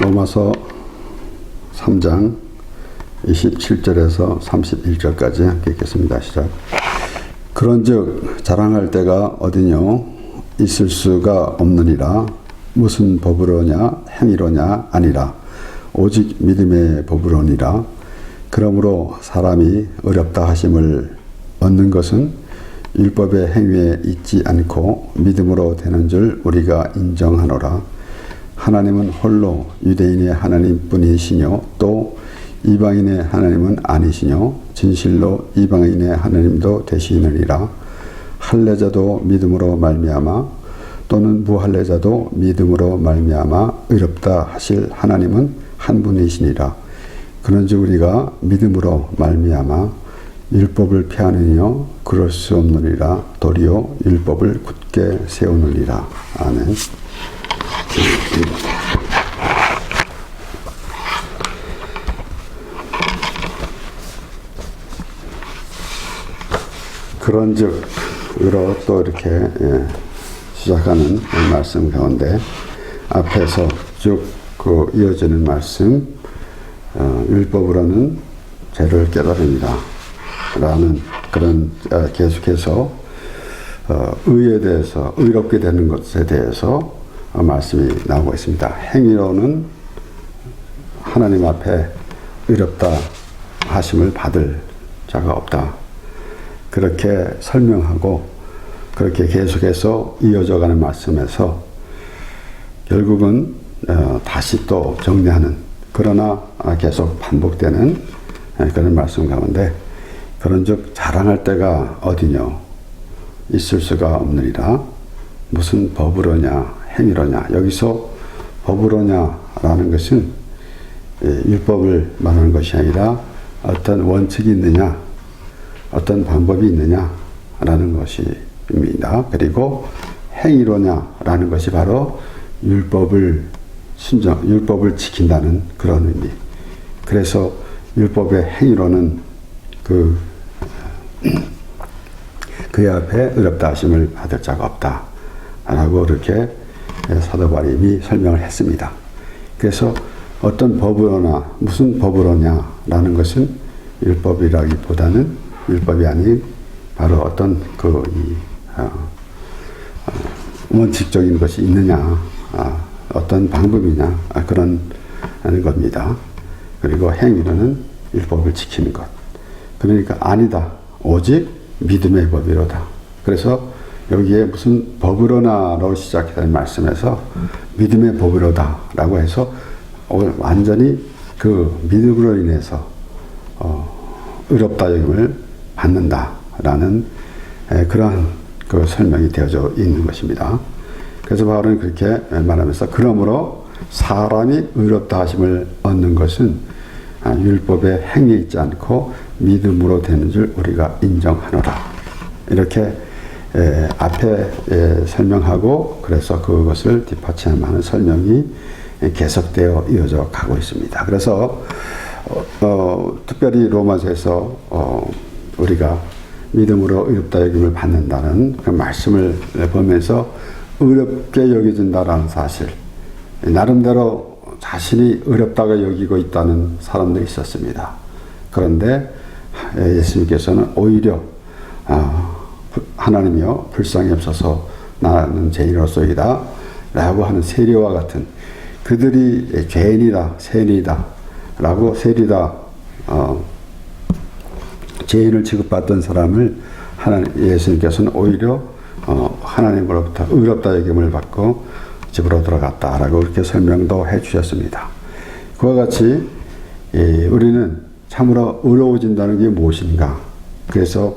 로마서 3장 27절에서 31절까지 함께 읽겠습니다. 시작. 그런즉 자랑할 때가 어디뇨? 있을 수가 없느니라. 무슨 법으로냐? 행위로냐? 아니라 오직 믿음의 법으로니라. 그러므로 사람이 어렵다 하심을 얻는 것은 율법의 행위에 있지 않고 믿음으로 되는 줄 우리가 인정하노라. 하나님은 홀로 유대인의 하나님뿐이시뇨 또 이방인의 하나님은 아니시뇨 진실로 이방인의 하나님도 되시느니라. 할례자도 믿음으로 말미암아 또는 무할례자도 믿음으로 말미암아 의롭다 하실 하나님은 한 분이시니라. 그런즉 우리가 믿음으로 말미암아 율법을 폐하느뇨 그럴 수 없느니라. 도리어 율법을 굳게 세우느니라. 아멘. 그런즉으로 또 이렇게 시작하는 말씀 가운데 앞에서 쭉 그 이어지는 말씀, 율법으로는 죄를 깨달으리라 라는 그런 계속해서 의에 대해서 의롭게 되는 것에 대해서 말씀이 나오고 있습니다. 행위로는 하나님 앞에 의롭다 하심을 받을 자가 없다. 그렇게 설명하고 그렇게 계속해서 이어져가는 말씀에서 결국은 다시 또 정리하는 그러나 계속 반복되는 그런 말씀 가운데 그런즉 자랑할 때가 어디뇨? 있을 수가 없느니라. 무슨 법으로냐 행위로냐. 여기서 법으로냐라는 것은 율법을 말하는 것이 아니라 어떤 원칙이 있느냐 어떤 방법이 있느냐라는 것입니다. 그리고 행위로냐라는 것이 바로 율법을 지킨다는 그런 의미. 그래서 율법의 행위로는 그의 앞에 의롭다 하심을 받을 자가 없다 라고 이렇게 사도 바울이 설명을 했습니다. 그래서 어떤 법으로나 무슨 법으로냐라는 것은 율법이라기보다는 율법이 아닌 바로 어떤 원칙적인 것이 있느냐, 어떤 방법이냐 그런 겁니다. 그리고 행위로는 율법을 지키는 것. 그러니까 아니다. 오직 믿음의 법이로다. 그래서 여기에 무슨 법으로나로 시작된 말씀에서 믿음의 법으로다 라고 해서 완전히 그 믿음으로 인해서 의롭다 여김을 받는다라는 그러한 그 설명이 되어져 있는 것입니다. 그래서 바울은 그렇게 말하면서 그러므로 사람이 의롭다 하심을 얻는 것은 율법의 행위에 있지 않고 믿음으로 되는 줄 우리가 인정하노라. 이렇게 앞에 설명하고 그래서 그것을 뒷받침하는 설명이 계속되어 이어져 가고 있습니다. 그래서 특별히 로마서에서 우리가 믿음으로 의롭다 여김을 받는다는 그 말씀을 보면서 의롭게 여겨진다라는 사실, 나름대로 자신이 어렵다고 여기고 있다는 사람들이 있었습니다. 그런데 예수님께서는 오히려 하나님이여 불쌍히 여기소서 나는 죄인으로서이다 라고 하는 세리와 같은 그들이 죄인이다 세리다 라고 세리다 죄인을 취급받던 사람을 예수님께서는 오히려 하나님으로부터 의롭다 여김을 받고 집으로 들어갔다라고 그렇게 설명도 해 주셨습니다. 그와 같이 우리는 참으로 의로워진다는 게 무엇인가? 그래서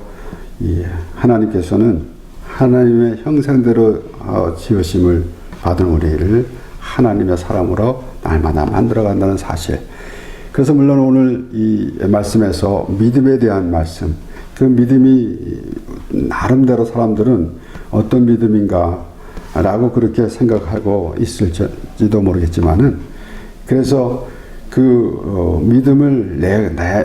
하나님께서는 하나님의 형상대로 지으심을 받은 우리를 하나님의 사람으로 날마다 만들어간다는 사실. 그래서 물론 오늘 이 말씀에서 믿음에 대한 말씀, 그 믿음이 나름대로 사람들은 어떤 믿음인가 라고 그렇게 생각하고 있을지도 모르겠지만은 그래서 그 믿음을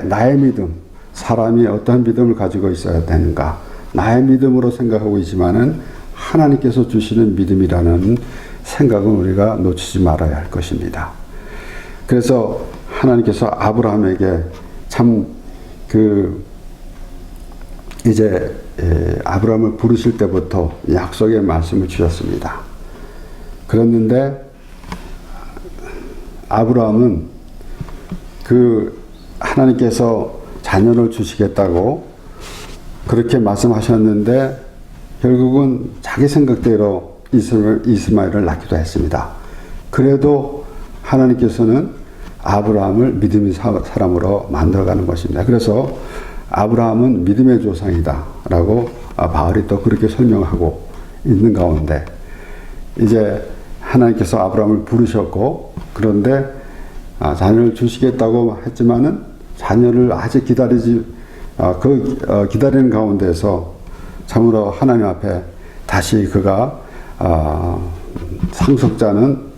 나의 믿음, 사람이 어떤 믿음을 가지고 있어야 되는가 나의 믿음으로 생각하고 있지만은 하나님께서 주시는 믿음이라는 생각은 우리가 놓치지 말아야 할 것입니다. 그래서 하나님께서 아브라함에게 참 이제 아브라함을 부르실 때부터 약속의 말씀을 주셨습니다. 그랬는데 아브라함은 하나님께서 자녀를 주시겠다고 그렇게 말씀하셨는데 결국은 자기 생각대로 이스마엘을 낳기도 했습니다. 그래도 하나님께서는 아브라함을 믿음의 사람으로 만들어가는 것입니다. 그래서 아브라함은 믿음의 조상이다 라고 바울이 또 그렇게 설명하고 있는 가운데 이제 하나님께서 아브라함을 부르셨고 그런데 자녀를 주시겠다고 했지만은 자녀를 아직 기다리는 가운데서 참으로 하나님 앞에 다시 그가 상속자는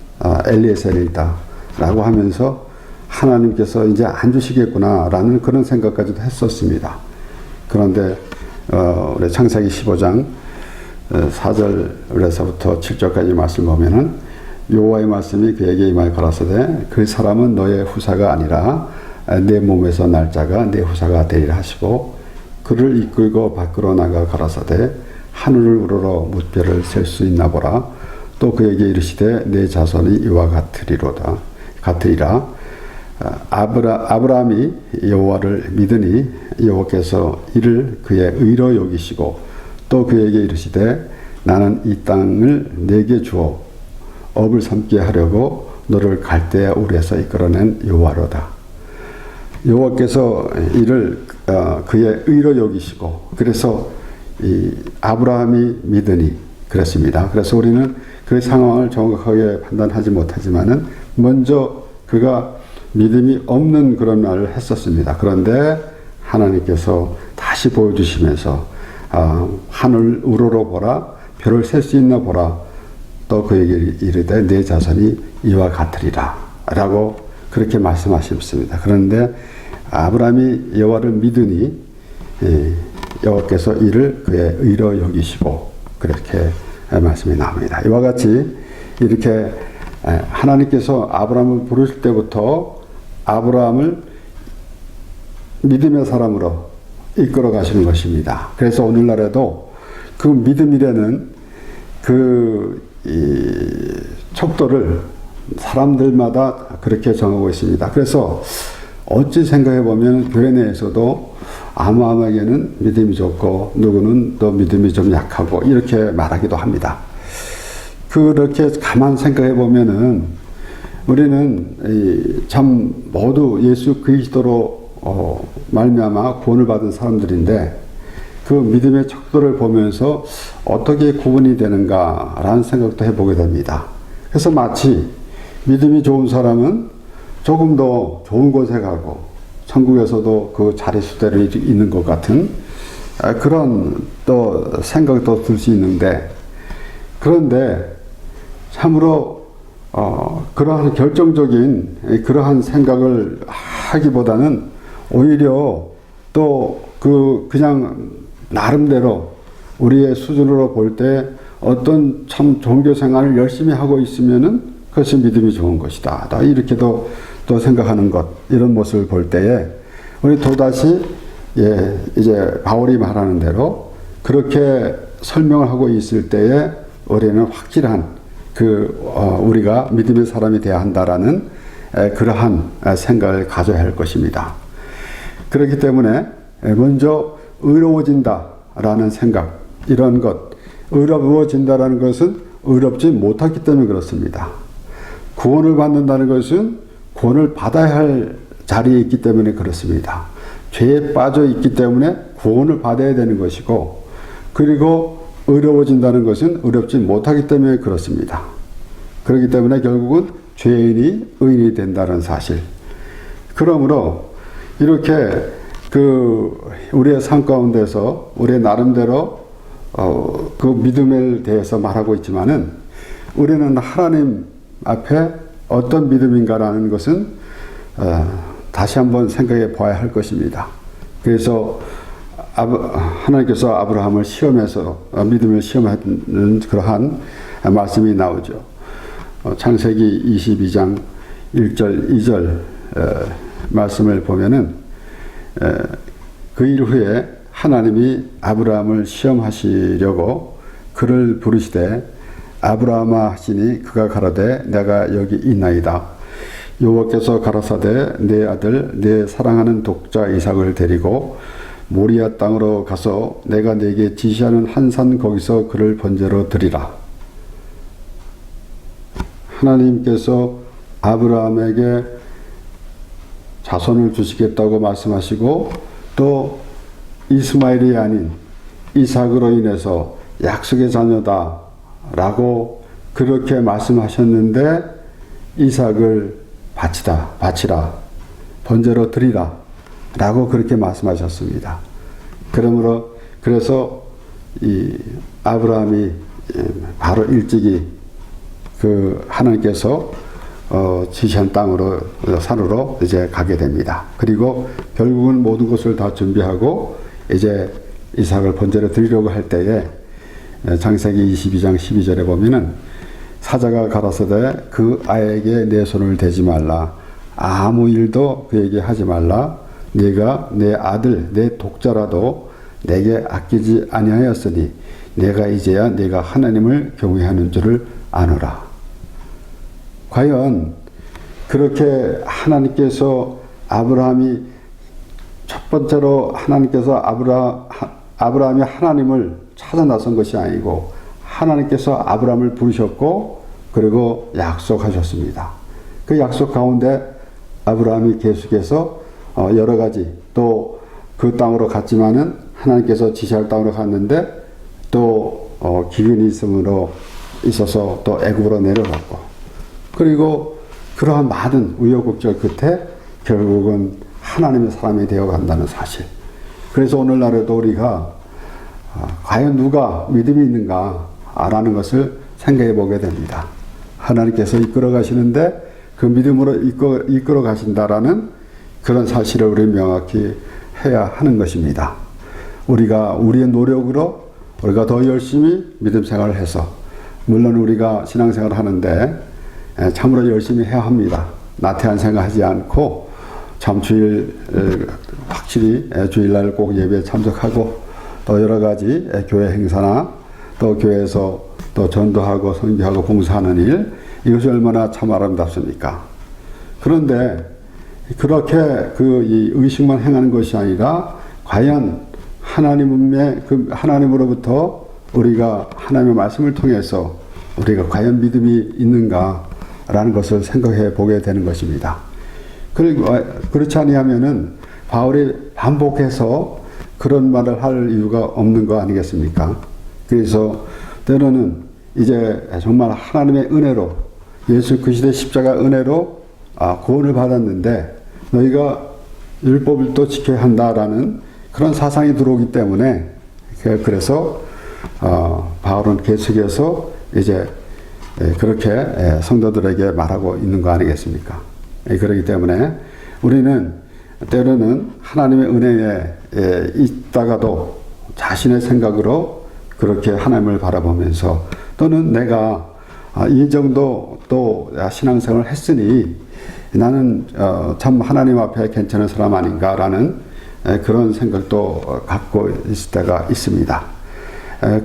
엘리에셀이다 라고 하면서 하나님께서 이제 안 주시겠구나 라는 그런 생각까지도 했었습니다. 그런데 우리 창세기 15장 4절에서부터 7절까지 말씀 보면은 여호와의 말씀이 그에게 임하여 가라사대 그 사람은 너의 후사가 아니라 내 몸에서 날 자가 내 후사가 되리라 하시고 그를 이끌고 밖으로 나가 가라사대 하늘을 우러러 무별 셀 수 있나 보라. 또 그에게 이르시되 내 자손이 이와 같으리라. 아브라함이 여호와를 믿으니 여호와께서 이를 그의 의로 여기시고 또 그에게 이르시되 나는 이 땅을 내게 주어 업을 삼게 하려고 너를 갈대아 우르에서 이끌어낸 여호와로다. 여호와께서 이를 그의 의로 여기시고 그래서 이 아브라함이 믿으니 그렇습니다. 그래서 우리는 그 상황을 정확하게 판단하지 못하지만은 먼저 그가 믿음이 없는 그런 말을 했었습니다. 그런데 하나님께서 다시 보여주시면서 하늘 우러러 보라 별을 셀 수 있나 보라 또 그에게 이르되 내 자손이 이와 같으리라 라고 그렇게 말씀하셨습니다. 그런데 아브라함이 여호와를 믿으니 여호와께서 이를 그의 의로 여기시고 그렇게 말씀이 나옵니다. 이와 같이 이렇게 하나님께서 아브라함을 부르실 때부터 아브라함을 믿음의 사람으로 이끌어 가시는 것입니다. 그래서 오늘날에도 그 믿음이라는 이 척도를 사람들마다 그렇게 정하고 있습니다. 그래서 어찌 생각해 보면 교회 내에서도 아무에게는 믿음이 좋고 누구는 또 믿음이 좀 약하고 이렇게 말하기도 합니다. 그렇게 가만 생각해 보면은 우리는 참 모두 예수 그리스도로 말미암아 구원을 받은 사람들인데 그 믿음의 척도를 보면서 어떻게 구분이 되는가라는 생각도 해보게 됩니다. 그래서 마치 믿음이 좋은 사람은 조금 더 좋은 곳에 가고 천국에서도 그 자리수대로 있는 것 같은 그런 또 생각도 들 수 있는데 그런데 참으로 그러한 결정적인 그러한 생각을 하기보다는 오히려 또 그냥 나름대로 우리의 수준으로 볼 때 어떤 참 종교 생활을 열심히 하고 있으면은 그것이 믿음이 좋은 것이다. 이렇게도 또 생각하는 것, 이런 모습을 볼 때에 우리 또다시 이제 바울이 말하는 대로 그렇게 설명을 하고 있을 때에 우리는 확실한 우리가 믿음의 사람이 되어야 한다라는 그러한 생각을 가져야 할 것입니다. 그렇기 때문에 먼저 의로워진다라는 생각, 이런 것, 의로워진다라는 것은 의롭지 못하기 때문에 그렇습니다. 구원을 받는다는 것은 구원을 받아야 할 자리에 있기 때문에 그렇습니다. 죄에 빠져 있기 때문에 구원을 받아야 되는 것이고, 그리고 의로워진다는 것은 의롭지 못하기 때문에 그렇습니다. 그렇기 때문에 결국은 죄인이 의인이 된다는 사실. 그러므로 이렇게 우리의 삶 가운데서 우리의 나름대로 그 믿음에 대해서 말하고 있지만은 우리는 하나님 앞에 어떤 믿음인가라는 것은 다시 한번 생각해 봐야 할 것입니다. 그래서 하나님께서 아브라함을 시험해서 믿음을 시험하는 그러한 말씀이 나오죠. 창세기 22장 1절, 2절 말씀을 보면은 그 일 후에 하나님이 아브라함을 시험하시려고 그를 부르시되 아브라함아 하시니 그가 가라되 내가 여기 있나이다. 여호와께서 가라사대 내 아들 내 사랑하는 독자 이삭을 데리고 모리아 땅으로 가서 내가 네게 지시하는 한 산 거기서 그를 번제로 드리라. 하나님께서 아브라함에게 자손을 주시겠다고 말씀하시고 또 이스마엘이 아닌 이삭으로 인해서 약속의 자녀다 라고 그렇게 말씀하셨는데 이삭을 바치라 번제로 드리라 라고 그렇게 말씀하셨습니다. 그래서 이 아브라함이 바로 일찍이 그 하나님께서 지시한 땅으로 산으로 이제 가게 됩니다. 그리고 결국은 모든 것을 다 준비하고 이제 이삭을 번제로 드리려고 할 때에 창세기 22장 12절에 보면은 사자가 가라사대 그 아이에게 내 손을 대지 말라. 아무 일도 그에게 하지 말라. 네가 내 아들 내 독자라도 내게 아끼지 아니하였으니 내가 이제야 네가 하나님을 경외하는 줄을 아노라. 과연 그렇게 하나님께서 아브라함이 첫 번째로 하나님께서 아브라함이 하나님을 찾아 나선 것이 아니고 하나님께서 아브라함을 부르셨고 그리고 약속하셨습니다. 그 약속 가운데 아브라함이 계속해서 여러 가지 또 그 땅으로 갔지만은 하나님께서 지시할 땅으로 갔는데 또 기근이 있어서 또 애굽으로 내려갔고 그리고 그러한 많은 우여곡절 끝에 결국은 하나님의 사람이 되어 간다는 사실. 그래서 오늘날에도 우리가 과연 누가 믿음이 있는가 라는 것을 생각해 보게 됩니다. 하나님께서 이끌어 가시는데 그 믿음으로 이끌어 가신다라는 그런 사실을 우리 명확히 해야 하는 것입니다. 우리가 우리의 노력으로 우리가 더 열심히 믿음 생활을 해서 물론 우리가 신앙생활을 하는데 참으로 열심히 해야 합니다. 나태한 생각하지 않고 참 확실히 주일날 꼭 예배에 참석하고 또 여러 가지 교회 행사나 또 교회에서 또 전도하고 선교하고 봉사하는 일 이것이 얼마나 참 아름답습니까? 그런데 그렇게 이 의식만 행하는 것이 아니라 과연 하나님으로부터 우리가 하나님의 말씀을 통해서 우리가 과연 믿음이 있는가라는 것을 생각해 보게 되는 것입니다. 그리고 그렇지 아니하면은 바울이 반복해서 그런 말을 할 이유가 없는 거 아니겠습니까? 그래서 때로는 이제 정말 하나님의 은혜로 예수 그리스도의 십자가 은혜로 구원을 받았는데 너희가 율법을 또 지켜야 한다라는 그런 사상이 들어오기 때문에 그래서 바울은 계속해서 이제 그렇게 성도들에게 말하고 있는 거 아니겠습니까? 그렇기 때문에 우리는 때로는 하나님의 은혜에 있다가도 자신의 생각으로 그렇게 하나님을 바라보면서 또는 내가 이 정도 또 신앙생활을 했으니 나는 참 하나님 앞에 괜찮은 사람 아닌가라는 그런 생각도 갖고 있을 때가 있습니다.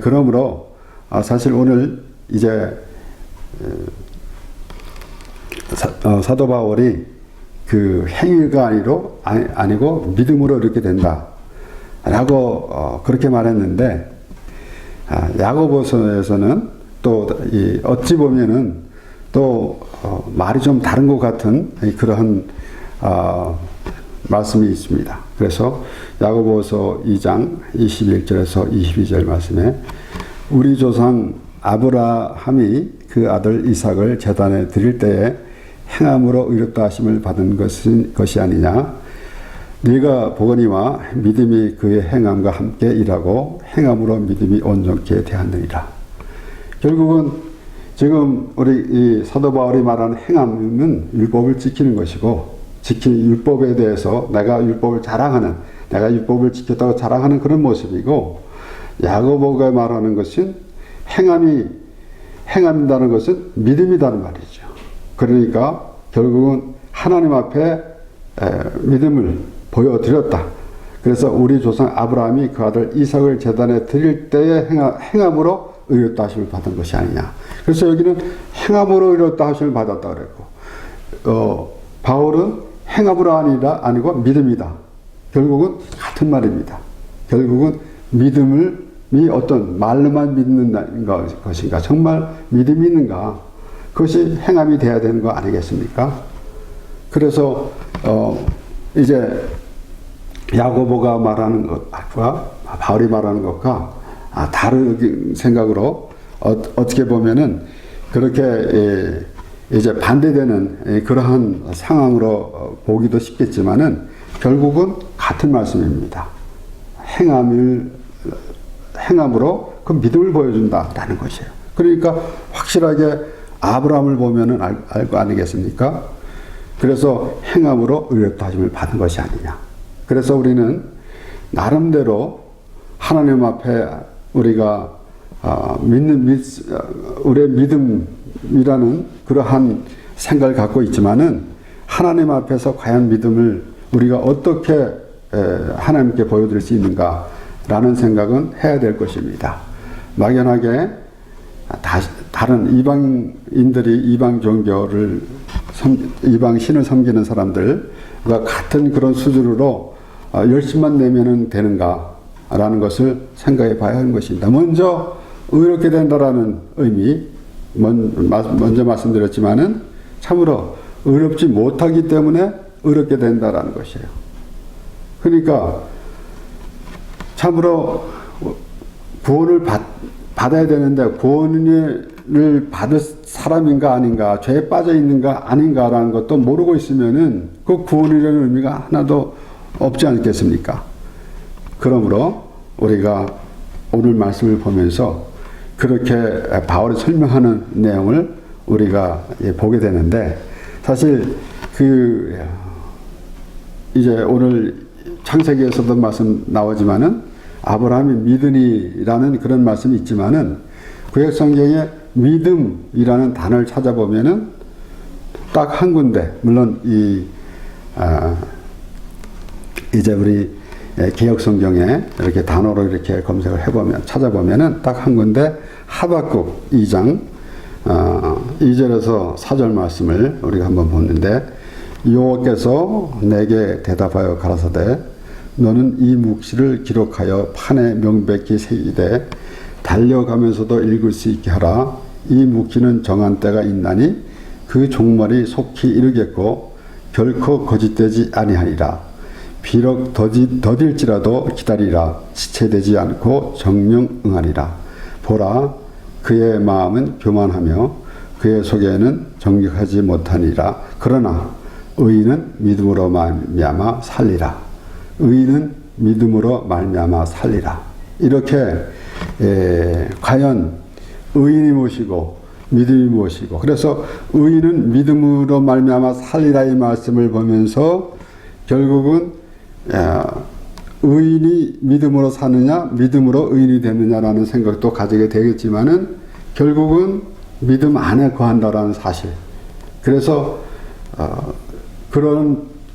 그러므로 사실 오늘 이제 사도 바울이 그 행위가 아니고 믿음으로 이렇게 된다라고 그렇게 말했는데 야고보서에서는 또 어찌 보면은 또 말이 좀 다른 것 같은 그러한 말씀이 있습니다. 그래서 야고보서 2장 21절에서 22절 말씀에 우리 조상 아브라함이 그 아들 이삭을 제단에 드릴 때에 행함으로 의롭다 하심을 받은 것이 아니냐. 네가 보거니와 믿음이 그의 행함과 함께 일하고 행함으로 믿음이 온전케 되었느니라. 결국은 지금 우리 이 사도 바울이 말하는 행함은 율법을 지키는 것이고 율법에 대해서 내가 율법을 지켰다고 자랑하는 그런 모습이고 야고보가 말하는 것은 행함이라는 것은 믿음이라는 말이죠. 그러니까 결국은 하나님 앞에 믿음을 보여드렸다. 그래서 우리 조상 아브라함이 그 아들 이삭을 제단에 드릴 때의 행함으로 의롭다 하심을 받은 것이 아니냐. 그래서 여기는 행함으로 의롭다 하심을 받았다 그랬고, 바울은 행함으로 아니고 믿음이다. 결국은 같은 말입니다. 결국은 믿음이 어떤 말로만 믿는 것인가, 정말 믿음이 있는가, 그것이 행함이 돼야 되는 거 아니겠습니까? 그래서 이제 야고보가 말하는 것과 바울이 말하는 것과 다른 생각으로 어떻게 보면은 그렇게 이제 반대되는 그러한 상황으로 보기도 쉽겠지만은 결국은 같은 말씀입니다. 행함으로 그 믿음을 보여준다라는 것이에요. 그러니까 확실하게 아브라함을 보면은 알 거 아니겠습니까? 그래서 행함으로 의롭다 하심을 받은 것이 아니냐. 그래서 우리는 나름대로 하나님 앞에 우리가 우리의 믿음이라는 그러한 생각을 갖고 있지만은 하나님 앞에서 과연 믿음을 우리가 어떻게 하나님께 보여드릴 수 있는가라는 생각은 해야 될 것입니다. 막연하게 다른 이방인들이 이방 종교를 이방 신을 섬기는 사람들과 같은 그런 수준으로 열심만 내면은 되는가라는 것을 생각해 봐야 하는 것입니다. 먼저 의롭게 된다라는 의미, 먼저 말씀드렸지만은 참으로 의롭지 못하기 때문에 의롭게 된다라는 것이에요. 그러니까 참으로 구원을 받아야 되는데 구원을 받을 사람인가 아닌가, 죄에 빠져 있는가 아닌가라는 것도 모르고 있으면은 그 구원이라는 의미가 하나도 없지 않겠습니까? 그러므로 우리가 오늘 말씀을 보면서 그렇게 바울이 설명하는 내용을 우리가 보게 되는데, 사실 이제 오늘 창세기에서도 말씀 나오지만은 아브라함이 믿으니라는 그런 말씀이 있지만은 구약 성경에 믿음이라는 단어를 찾아보면은 딱 한 군데, 물론 이제 우리 개역 성경에 이렇게 단어로 이렇게 검색을 해보면 찾아보면은 딱 한 군데 하박국 2장 2절에서 4절 말씀을 우리가 한번 보는데, 여호와께서 내게 대답하여 가라사대 너는 이 묵시를 기록하여 판에 명백히 새기되 달려가면서도 읽을 수 있게 하라. 이 묵시는 정한 때가 있나니 그 종말이 속히 이르겠고 결코 거짓되지 아니하리라. 비록 더딜지라도 기다리라. 지체되지 않고 정령 응하리라. 보라, 그의 마음은 교만하며 그의 속에는 정직하지 못하니라. 그러나 의인은 믿음으로 말미암아 살리라. 의인은 믿음으로 말미암아 살리라. 이렇게 과연 의인이 무엇이고 믿음이 무엇이고, 그래서 의인은 믿음으로 말미암아 살리라 이 말씀을 보면서 결국은 의인이 믿음으로 사느냐 믿음으로 의인이 되느냐라는 생각도 가지게 되겠지만은 결국은 믿음 안에 거한다라는 사실. 그래서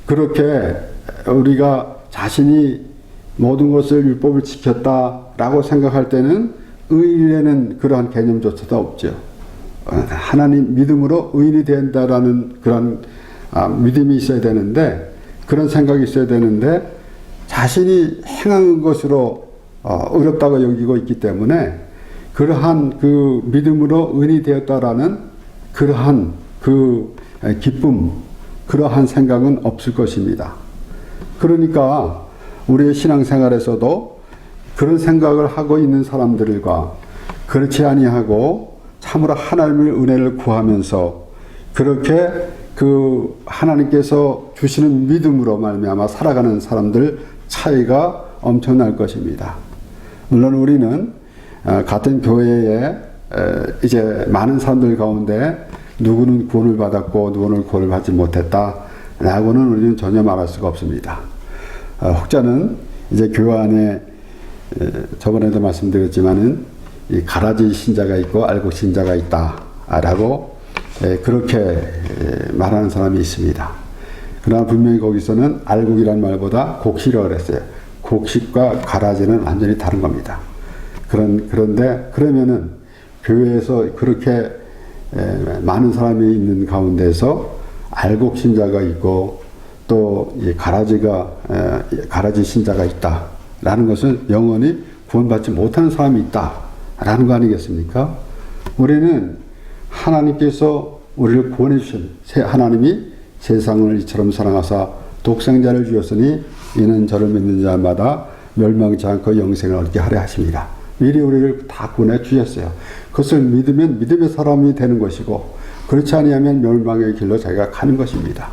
그렇게 우리가 자신이 모든 것을 율법을 지켰다라고 생각할 때는 의인이라는 그러한 개념조차도 없죠. 하나님 믿음으로 의인이 된다라는 그런 믿음이 있어야 되는데, 그런 생각이 있어야 되는데 자신이 행한 것으로 어렵다고 여기고 있기 때문에 그러한 그 믿음으로 의인이 되었다라는 그러한 그 기쁨, 그러한 생각은 없을 것입니다. 그러니까 우리의 신앙생활에서도 그런 생각을 하고 있는 사람들과 그렇지 아니하고 참으로 하나님의 은혜를 구하면서 그렇게 그 하나님께서 주시는 믿음으로 말미암아 살아가는 사람들 차이가 엄청날 것입니다. 물론 우리는 같은 교회에 이제 많은 사람들 가운데 누구는 구원을 받았고 누구는 구원을 받지 못했다라고는 우리는 전혀 말할 수가 없습니다. 혹자는 이제 교회 안에 저번에도 말씀드렸지만은 이 가라지 신자가 있고 알곡 신자가 있다라고 그렇게 말하는 사람이 있습니다. 그러나 분명히 거기서는 알곡이라는 말보다 곡식이라고 그랬어요. 곡식과 가라지는 완전히 다른 겁니다. 그런데 그러면은 교회에서 그렇게 많은 사람이 있는 가운데서 알곡 신자가 있고 또 가라지 신자가 있다라는 것은 영원히 구원받지 못하는 사람이 있다라는 거 아니겠습니까? 우리는 하나님께서 우리를 구원해 주신 하나님이 세상을 이처럼 사랑하사 독생자를 주었으니 이는 저를 믿는 자마다 멸망치 않고 영생을 얻게 하려 하십니다. 미리 우리를 다 구원해 주셨어요. 그것을 믿으면 믿음의 사람이 되는 것이고 그렇지 아니하면 멸망의 길로 자기가 가는 것입니다.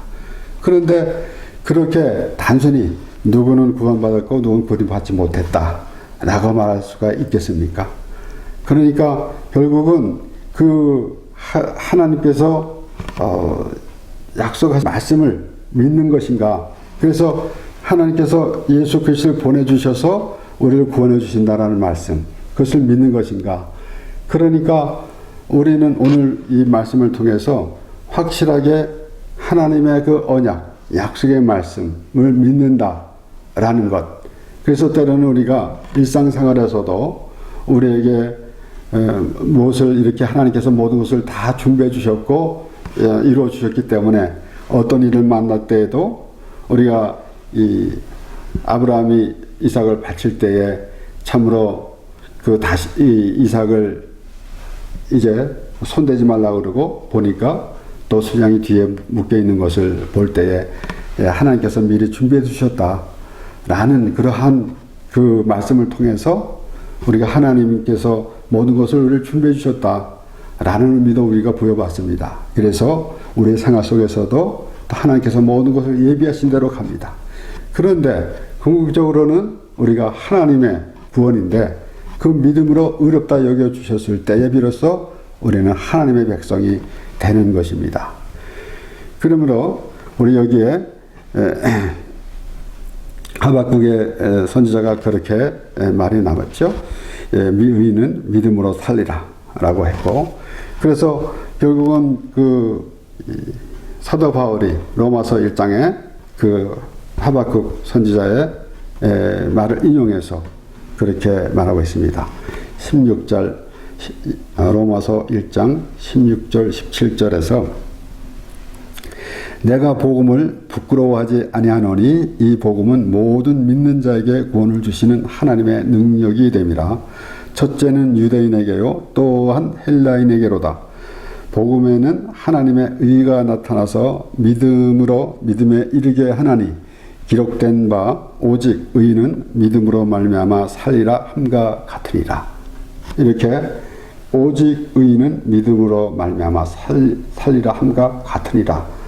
그런데 그렇게 단순히 누구는 구원받았고 누구는 구원받지 못했다라고 말할 수가 있겠습니까? 그러니까 결국은 그 하나님께서 약속하신 말씀을 믿는 것인가? 그래서 하나님께서 예수 그리스도를 보내주셔서 우리를 구원해 주신다라는 말씀, 그것을 믿는 것인가? 그러니까 우리는 오늘 이 말씀을 통해서 확실하게 하나님의 그 언약, 약속의 말씀을 믿는다라는 것. 그래서 때로는 우리가 일상생활에서도 우리에게 무엇을 이렇게 하나님께서 모든 것을 다 준비해 주셨고 이루어 주셨기 때문에 어떤 일을 만날 때에도 우리가 이 아브라함이 이삭을 바칠 때에 참으로 그 다시 이 이삭을 이제 손대지 말라고 그러고 보니까 또 순양이 뒤에 묶여 있는 것을 볼 때에 하나님께서 미리 준비해 주셨다라는 그러한 그 말씀을 통해서 우리가 하나님께서 모든 것을 우리를 준비해 주셨다라는 의미도 우리가 부여받습니다. 그래서 우리의 생활 속에서도 또 하나님께서 모든 것을 예비하신 대로 갑니다. 그런데 궁극적으로는 우리가 하나님의 구원인데 그 믿음으로 의롭다 여겨주셨을 때에 비로소 우리는 하나님의 백성이 되는 것입니다. 그러므로 우리 여기에 하박국의 선지자가 그렇게 말이 남았죠. 의인은 믿음으로 살리라 라고 했고, 그래서 결국은 그 사도 바울이 로마서 1장에 그 하박국 선지자의 말을 인용해서 그렇게 말하고 있습니다. 16절 로마서 1장 16절 17절에서 내가 복음을 부끄러워하지 아니하노니 이 복음은 모든 믿는 자에게 구원을 주시는 하나님의 능력이 됨이라. 첫째는 유대인에게요 또한 헬라인에게로다. 복음에는 하나님의 의가 나타나서 믿음에 이르게 하나니 기록된 바 오직 의인은 믿음으로 말미암아 살리라 함과 같으니라. 이렇게 오직 의인은 믿음으로 말미암아 살리라 함과 같으니라.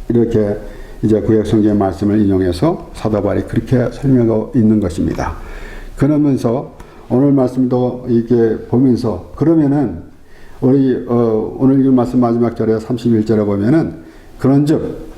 이렇게 이제 구약 성경의 말씀을 인용해서 사도 바울이 그렇게 설명하고 있는 것입니다. 그러면서 오늘 말씀도 이렇게 보면서 그러면은 우리 오늘 읽은 말씀 마지막 절에 31절에 보면은 그런즉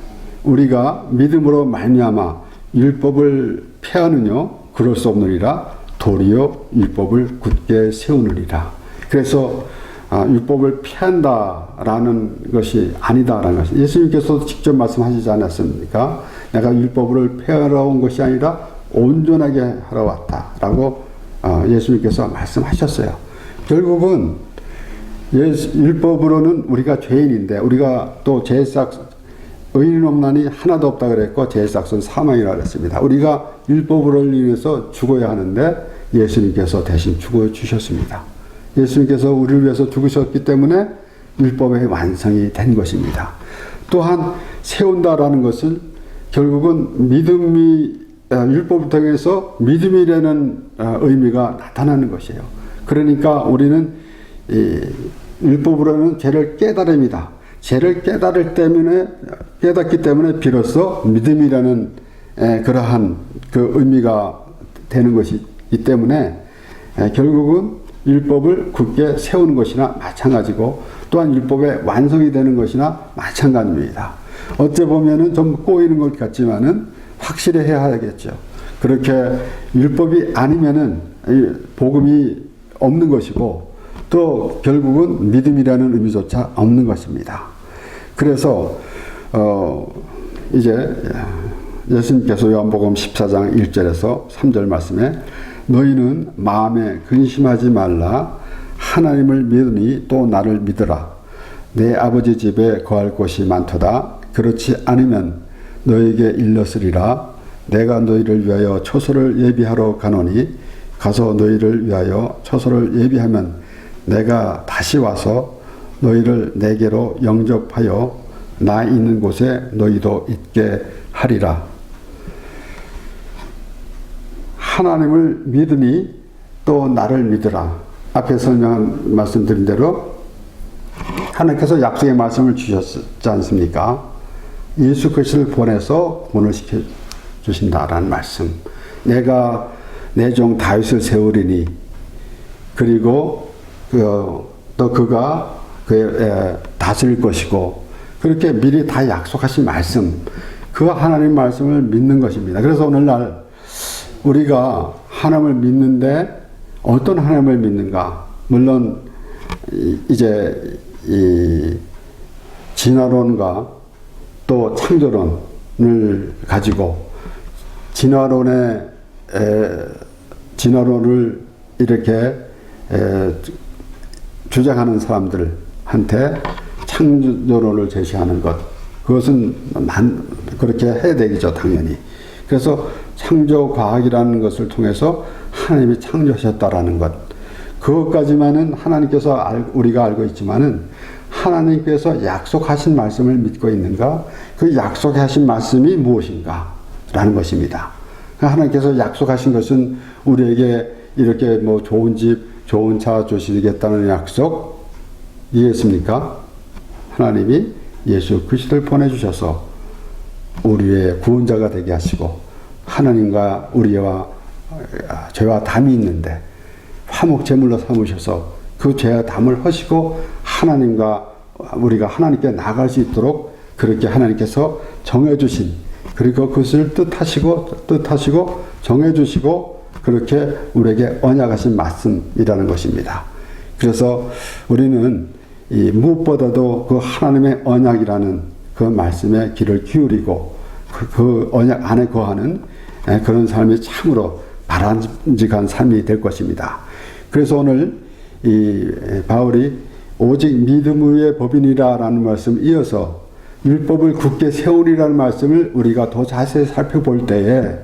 우리가 믿음으로 말미암아 율법을 폐하느뇨 그럴 수 없느니라 도리어 율법을 굳게 세우느니라. 그래서 율법을 피한다라는 것이 아니다라는 것이 예수님께서도 직접 말씀하시지 않았습니까? 내가 율법을 폐하러 온 것이 아니라 온전하게 하러 왔다라고 예수님께서 말씀하셨어요. 결국은 율법으로는 우리가 죄인인데 우리가 또 의인 없나니 하나도 없다 그랬고 제사각은 사망이라 그랬습니다. 우리가 율법으로 인해서 죽어야 하는데 예수님께서 대신 죽어 주셨습니다. 예수님께서 우리를 위해서 죽으셨기 때문에 율법의 완성이 된 것입니다. 또한 세운다라는 것은 결국은 율법을 통해서 믿음이라는 의미가 나타나는 것이에요. 그러니까 우리는 율법으로는 죄를 깨달음이다. 죄를 깨닫기 때문에 비로소 믿음이라는 그러한 그 의미가 되는 것이기 때문에 결국은 율법을 굳게 세우는 것이나 마찬가지고 또한 율법의 완성이 되는 것이나 마찬가지입니다. 어째 보면은 좀 꼬이는 것 같지만은 확실히 해야 하겠죠. 그렇게 율법이 아니면은 복음이 없는 것이고 또 결국은 믿음이라는 의미조차 없는 것입니다. 그래서 이제 예수님께서 요한복음 14장 1절에서 3절 말씀에 너희는 마음에 근심하지 말라. 하나님을 믿으니 또 나를 믿으라. 내 아버지 집에 거할 곳이 많도다. 그렇지 않으면 너희에게 일렀으리라. 내가 너희를 위하여 초소를 예비하러 가노니 가서 너희를 위하여 초소를 예비하면 내가 다시 와서 너희를 내게로 영접하여 나 있는 곳에 너희도 있게 하리라. 하나님을 믿으니 또 나를 믿으라. 앞에 설명한 말씀드린 대로 하나님께서 약속의 말씀을 주셨지 않습니까? 예수 그리스도를 보내서 구원을 시켜 주신다라는 말씀. 내가 내 종 다윗을 세우리니 그리고 또 그가 다스릴 것이고 그렇게 미리 다 약속하신 말씀, 그 하나님 말씀을 믿는 것입니다. 그래서 오늘날 우리가 하나님을 믿는데 어떤 하나님을 믿는가? 물론 이제 이 진화론과 또 창조론을 가지고 진화론을 이렇게 주장하는 사람들한테 창조론을 제시하는 것, 그것은 그렇게 해야 되겠죠, 당연히. 그래서 창조과학이라는 것을 통해서 하나님이 창조하셨다라는 것, 그것까지만은 하나님께서 우리가 알고 있지만은 하나님께서 약속하신 말씀을 믿고 있는가? 그 약속하신 말씀이 무엇인가? 라는 것입니다. 하나님께서 약속하신 것은 우리에게 이렇게 뭐 좋은 집, 좋은 차 주시겠다는 약속 이해했습니까? 하나님이 예수 그리스도를 보내주셔서 우리의 구원자가 되게 하시고 하나님과 우리와 죄와 담이 있는데 화목 제물로 삼으셔서 그 죄와 담을 허시고 하나님과 우리가 하나님께 나갈 수 있도록 그렇게 하나님께서 정해주신, 그리고 그것을 뜻하시고 정해주시고 그렇게 우리에게 언약하신 말씀이라는 것입니다. 그래서 우리는 무엇보다도 그 하나님의 언약이라는 그 말씀에 귀를 기울이고 그 언약 안에 거하는 그런 삶이 참으로 바람직한 삶이 될 것입니다. 그래서 오늘 이 바울이 오직 믿음 위의 법이니라라는 말씀 이어서 율법을 굳게 세우리라는 말씀을 우리가 더 자세히 살펴볼 때에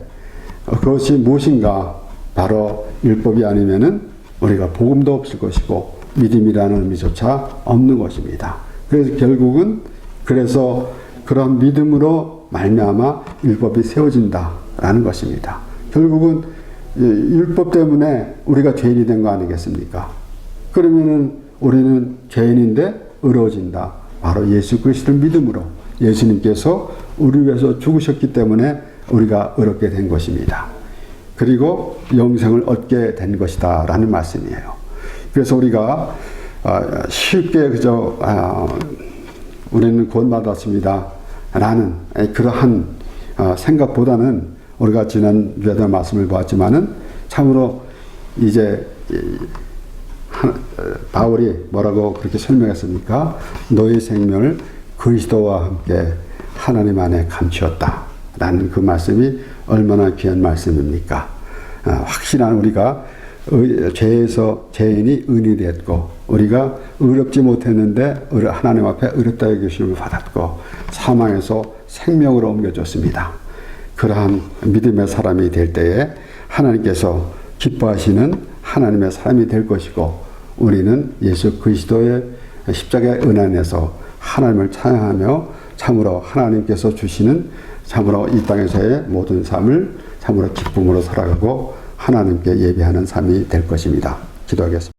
그것이 무엇인가? 바로 율법이 아니면은 우리가 복음도 없을 것이고 믿음이라는 의미조차 없는 것입니다. 그래서 결국은 그런 믿음으로 말미암아 율법이 세워진다라는 것입니다. 결국은 율법 때문에 우리가 죄인이 된 거 아니겠습니까? 그러면은 우리는 죄인인데 의로워진다. 바로 예수 그리스도를 믿음으로 예수님께서 우리 위해서 죽으셨기 때문에 우리가 의롭게 된 것입니다. 그리고 영생을 얻게 된 것이다 라는 말씀이에요. 그래서 우리가 쉽게 우리는 구원받았습니다 라는 그러한 생각보다는 우리가 지난주에도 말씀을 보았지만은 참으로 이제 바울이 뭐라고 그렇게 설명했습니까? 너의 생명을 그리스도와 함께 하나님 안에 감추었다 라는 그 말씀이 얼마나 귀한 말씀입니까? 확실한 우리가 죄에서 죄인이 의인이 됐고 우리가 의롭지 못했는데 하나님 앞에 의롭다 여기심을 받았고 사망에서 생명으로 옮겨졌습니다. 그러한 믿음의 사람이 될 때에 하나님께서 기뻐하시는 하나님의 사람이 될 것이고 우리는 예수 그리스도의 십자가의 은혜 안에서 하나님을 찬양하며 참으로 하나님께서 주시는 참으로 이 땅에서의 모든 삶을 참으로 기쁨으로 살아가고 하나님께 예배하는 삶이 될 것입니다. 기도하겠습니다.